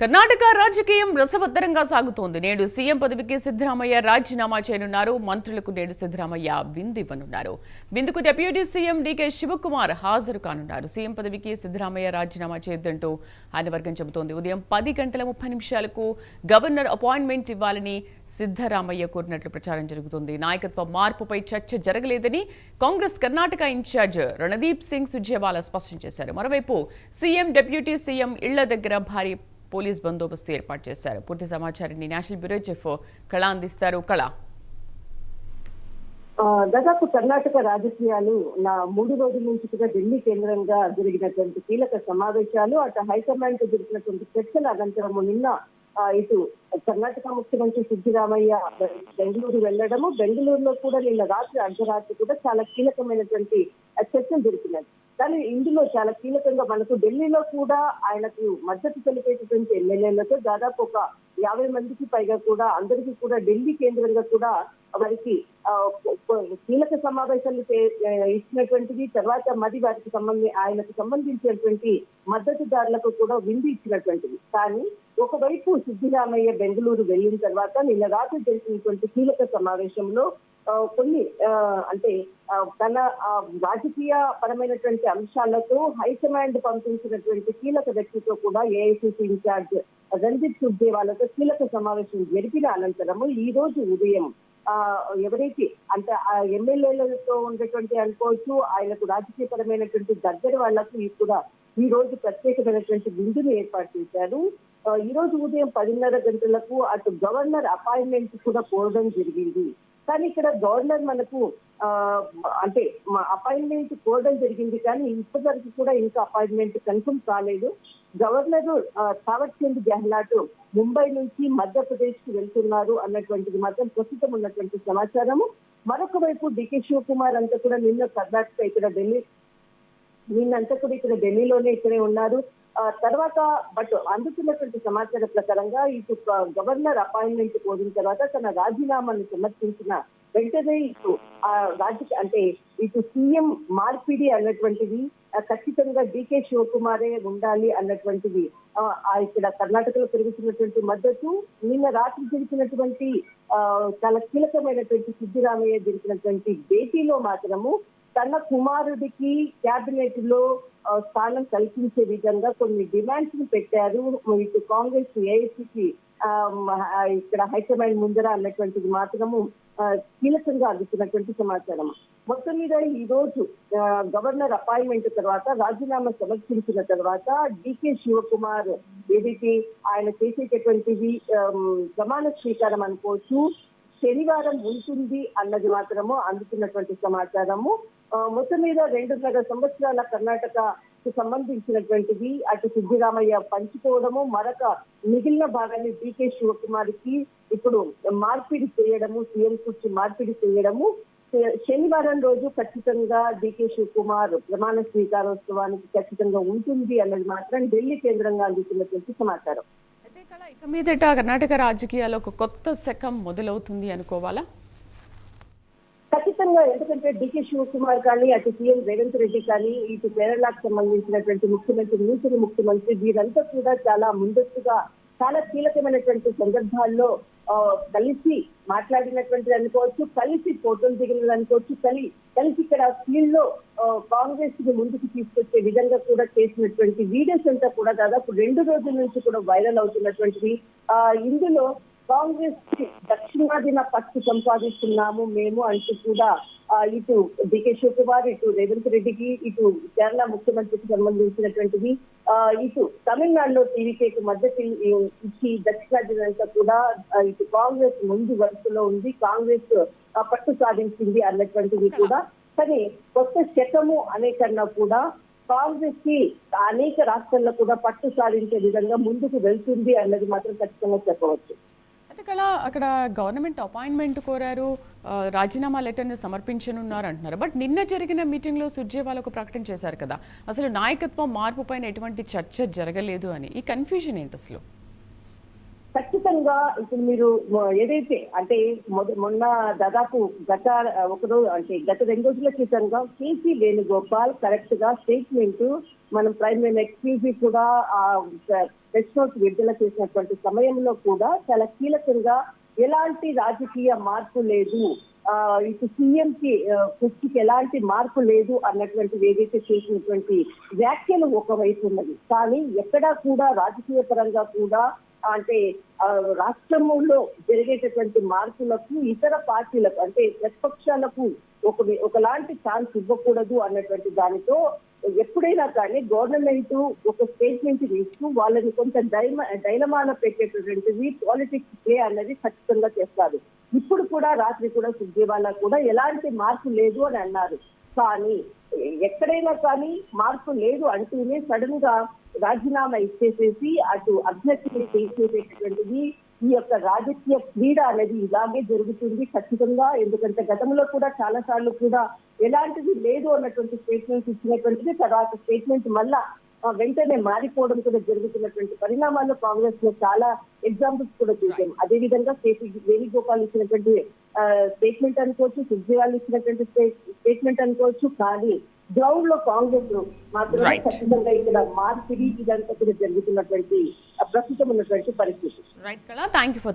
కర్ణాటక రాజకీయం రసవత్తరంగా సాగుతోంది. నేడు సీఎం పదవికి సిద్ధరామయ్య రాజీనామా చేయనున్నారు. మంత్రులకు నేడు సిద్ధరామయ్య విందు ఇవ్వనున్నారు. విందుకు డిప్యూటీ సీఎం డీకే శివకుమార్ హాజరు కానున్నారు. సీఎం పదవికి సిద్ధరామయ్య రాజీనామా చేయొద్దంటూ ఆయన వర్గం చెబుతోంది. ఉదయం 10:30 గవర్నర్ అపాయింట్మెంట్ ఇవ్వాలని సిద్ధరామయ్య కోరినట్లు ప్రచారం జరుగుతోంది. నాయకత్వ మార్పుపై చర్చ జరగలేదని కాంగ్రెస్ కర్ణాటక ఇన్ఛార్జ్ రణదీప్ సింగ్ సుర్జేవాలా స్పష్టం చేశారు. మరోవైపు సీఎం డిప్యూటీ సీఎం ఇళ్ల దగ్గర భారీ పోలీస్ బందోబస్తు ఏర్పాటు చేశారు. పూర్తి సమాచారాన్ని నేషనల్ బ్యూరో చీఫ్ కళ అందిస్తారు. కళ, దాదాపు కర్ణాటక రాజకీయాలు 3 రోజుల నుంచి కూడా ఢిల్లీ కేంద్రంగా జరిగినటువంటి కీలక సమావేశాలు, అటు హైకమాండ్ జరిగినటువంటి చర్చల అనంతరము నిన్న ఇటు కర్ణాటక ముఖ్యమంత్రి సిద్ధరామయ్య బెంగళూరు వెళ్లడము, బెంగళూరులో కూడా నిన్న రాత్రి అర్ధరాత్రి కూడా చాలా కీలకమైనటువంటి చర్చలు జరిగినాయి. కానీ ఇందులో చాలా కీలకంగా మనకు ఢిల్లీలో కూడా ఆయనకు మద్దతు తెలిపేటటువంటి ఎమ్మెల్యేలతో దాదాపు ఒక 50 మందికి పైగా కూడా అందరికీ కూడా ఢిల్లీ కేంద్రంగా కూడా వారికి కీలక సమావేశాలు ఇచ్చినటువంటిది. తర్వాత మరి వారికి ఆయనకు సంబంధించినటువంటి మద్దతుదారులకు కూడా విందు ఇచ్చినటువంటిది. కానీ ఒకవైపు సిద్ధరామయ్య బెంగళూరు వెళ్ళిన తర్వాత నిన్న రాత్రి జరిగినటువంటి కీలక సమావేశంలో కొన్ని అంటే తన రాజకీయ పరమైనటువంటి అంశాలతో హైకమాండ్ పంపించినటువంటి కీలక వ్యక్తితో కూడా ఏఐసిసి ఇన్ఛార్జ్ రణదీప్ సుర్జేవాలాతో కీలక సమావేశం జరిపిన అనంతరము ఈ రోజు ఉదయం ఎవరైతే అంటే ఆ ఎమ్మెల్యేలతో ఉండేటువంటి అనుకోవచ్చు, ఆయనకు రాజకీయ పరమైనటువంటి దగ్గర వాళ్లకు కూడా ఈ రోజు ప్రత్యేకమైనటువంటి విందును ఏర్పాటు చేశారు. ఈ రోజు ఉదయం 10:30 అటు గవర్నర్ అపాయింట్మెంట్ కూడా పోవడం జరిగింది. కానీ ఇక్కడ గవర్నర్ మనకు అంటే అపాయింట్మెంట్ కోరడం జరిగింది, కానీ ఇప్పటివరకు కూడా ఇంకా అపాయింట్మెంట్ కన్ఫర్మ్ కాలేదు. గవర్నర్ థావర్ చంద్ గెహ్లాట్ ముంబై నుంచి మధ్యప్రదేశ్ కి వెళ్తున్నారు అన్నటువంటిది మాత్రం ప్రస్తుతం ఉన్నటువంటి సమాచారము. మరొక వైపు డికే శివకుమార్ అంతా కూడా నిన్నంతా కూడా ఇక్కడ ఢిల్లీలోనే ఇక్కడే ఉన్నారు. తర్వాత బట్ అందుతున్నటువంటి సమాచారం ప్రకారంగా ఇటు గవర్నర్ అపాయింట్మెంట్ కోరిన తర్వాత తన రాజీనామాను సమర్పించిన వెంటనే ఇటు సీఎం మార్పిడి అన్నటువంటిది ఖచ్చితంగా డీకే శివకుమారే ఉండాలి అన్నటువంటిది ఇక్కడ కర్ణాటకలో పెరుగుతున్నటువంటి మద్దతు. నిన్న రాత్రి జరిగినటువంటి చాలా కీలకమైనటువంటి సిద్ధరామయ్య జరిగినటువంటి భేటీలో మాత్రము తన కుమారుడికి క్యాబినెట్ లో స్థానం కల్పించే విధంగా కొన్ని డిమాండ్స్ ని పెట్టారు. ఇటు కాంగ్రెస్ ఏఐసిసి ఇక్కడ హైకమాండ్ ముందర అన్నటువంటిది మాత్రము కీలకంగా అందుతున్నటువంటి సమాచారం. మొత్తం మీద ఈ రోజు గవర్నర్ అపాయింట్మెంట్ తర్వాత రాజీనామా సమర్పించిన తర్వాత డీకే శివకుమార్ ఏదైతే ఆయన చేసేటటువంటిది ప్రమాణ స్వీకారం అనుకోవచ్చు శనివారం ఉంటుంది అన్నది మాత్రము అందుతున్నటువంటి సమాచారము. మొత్తం మీద 2.5 సంవత్సరాల కర్ణాటకకు సంబంధించినటువంటిది అటు సిద్ధరామయ్య పంచుకోవడము, మరొక మిగిలిన భాగాన్ని డీకే శివకుమార్ కి ఇప్పుడు మార్పిడి చేయడము, సీఎం కుర్చీ మార్పిడి చేయడము. శనివారం రోజు ఖచ్చితంగా డీకే శివకుమార్ ప్రమాణ స్వీకారోత్సవానికి ఖచ్చితంగా ఉంటుంది అన్నది మాత్రం ఢిల్లీ కేంద్రంగా అందుతున్నటువంటి సమాచారం. అయితే ఇక మీదట కర్ణాటక రాజకీయాల్లో ఒక కొత్త శకం మొదలవుతుంది అనుకోవాలా? ఖచ్చితంగా, ఎందుకంటే డీకే శివకుమార్ కానీ అటు సీఎం రేవంత్ రెడ్డి కానీ ఇటు కేరళకు సంబంధించినటువంటి నూతన ముఖ్యమంత్రి వీరంతా కూడా చాలా ముందస్తుగా చాలా కీలకమైనటువంటి సందర్భాల్లో కలిసి మాట్లాడినటువంటి అనుకోవచ్చు, కలిసి ఫోటోలు దిగినది అనుకోవచ్చు, కలిసి ఇక్కడ ఫీల్డ్ లో కాంగ్రెస్ ని ముందుకు తీసుకొచ్చే విధంగా కూడా చేసినటువంటి వీడియోస్ అంతా కూడా దాదాపు 2 రోజుల నుంచి కూడా వైరల్ అవుతున్నటువంటివి. ఇందులో కాంగ్రెస్ కి దక్షిణాదిన పట్టు సంపాదిస్తున్నాము మేము అంటూ కూడా ఇటు డీకే శివకుమార్, ఇటు రేవంత్ రెడ్డికి, ఇటు కేరళ ముఖ్యమంత్రికి సంబంధించినటువంటివి, ఇటు తమిళనాడులో టీవీకేకు మద్దతు ఇచ్చి దక్షిణాదినంతా కూడా ఇటు కాంగ్రెస్ ముందు వరుసలో ఉంది, కాంగ్రెస్ పట్టు సాధించింది అన్నటువంటివి కూడా. కానీ కొత్త శకము అనే కన్నా కూడా కాంగ్రెస్ కి అనేక రాష్ట్రాల్లో కూడా పట్టు సాధించే విధంగా ముందుకు వెళ్తుంది అన్నది మాత్రం ఖచ్చితంగా చెప్పవచ్చు. అయితే అక్కడ గవర్నమెంట్ అపాయింట్మెంట్ కోరారు, రాజీనామా లెటర్ని సమర్పించనున్నారు అంటున్నారు. బట్ నిన్న జరిగిన మీటింగ్లో సుర్జేవాలా ప్రకటన చేశారు కదా, అసలు నాయకత్వం మార్పు పైన ఎటువంటి చర్చ జరగలేదు అని. ఈ కన్ఫ్యూజన్ ఏంటి అసలు? ఖచ్చితంగా ఇప్పుడు మీరు ఏదైతే అంటే మొన్న దాదాపు గత ఒకరోజు అంటే గత 2 రోజుల క్రితంగా కేసీ వేణుగోపాల్ కరెక్ట్ గా స్టేట్మెంట్ మనం ప్రైమ్ ఎక్స్క్లూజివ్ కూడా ప్రెస్ నోట్ విడుదల చేసినటువంటి సమయంలో కూడా చాలా కీలకంగా ఎలాంటి రాజకీయ మార్పు లేదు, ఇటు సీఎం కి కుర్చీకి ఎలాంటి మార్పు లేదు అన్నటువంటి ఏదైతే చేసినటువంటి వ్యాఖ్యలు ఒకవైపు ఉన్నది. కానీ ఎక్కడా కూడా రాజకీయ పరంగా కూడా అంటే రాష్ట్రంలో జరిగేటటువంటి మార్పులకు ఇతర పార్టీలకు అంటే ప్రతిపక్షాలకు ఒకలాంటి ఛాన్స్ ఇవ్వకూడదు అన్నటువంటి దానితో ఎప్పుడైనా కానీ గవర్నమెంట్ ఒక స్టేట్మెంట్ ఇస్తూ వాళ్ళని కొంత డైలమాన పెట్టేటటువంటిది పాలిటిక్స్ ప్లే అన్నది ఖచ్చితంగా చేస్తారు. ఇప్పుడు కూడా రాత్రి కూడా సుర్జేవాలా కూడా ఎలాంటి మార్పు లేదు అని అన్నారు. కానీ ఎక్కడైనా కానీ మార్పు లేదు అంటూనే సడన్ గా రాజీనామా ఇచ్చేసేసి అటు అభ్యర్థిని చేసేటటువంటిది ఈ యొక్క రాజకీయ క్రీడ అనేది ఇలాగే జరుగుతుంది ఖచ్చితంగా. ఎందుకంటే గతంలో కూడా చాలా సార్లు కూడా ఎలాంటిది లేదు అన్నటువంటి స్టేట్మెంట్స్ ఇచ్చినటువంటిది తర్వాత స్టేట్మెంట్ మళ్ళా వెంటనే మారిపోవడం కూడా జరుగుతున్నటువంటి పరిణామాల్లో కాంగ్రెస్ లో చాలా ఎగ్జాంపుల్స్ కూడా చూసాం. అదేవిధంగా వేణుగోపాల్ ఇచ్చినటువంటి స్టేట్మెంట్ అనుకోవచ్చు, సుర్జేవాల్ ఇచ్చినటువంటి స్టేట్మెంట్ అనుకోవచ్చు. కానీ గ్రౌండ్ లో కాంగ్రెస్ మాత్రమే ఖచ్చితంగా ఇక్కడ మార్పిడి ఇదంతా కూడా జరుగుతున్నటువంటి ప్రస్తుతం ఉన్నటువంటి పరిస్థితి. రైట్ కళ, థ్యాంక్ యూ ఫర్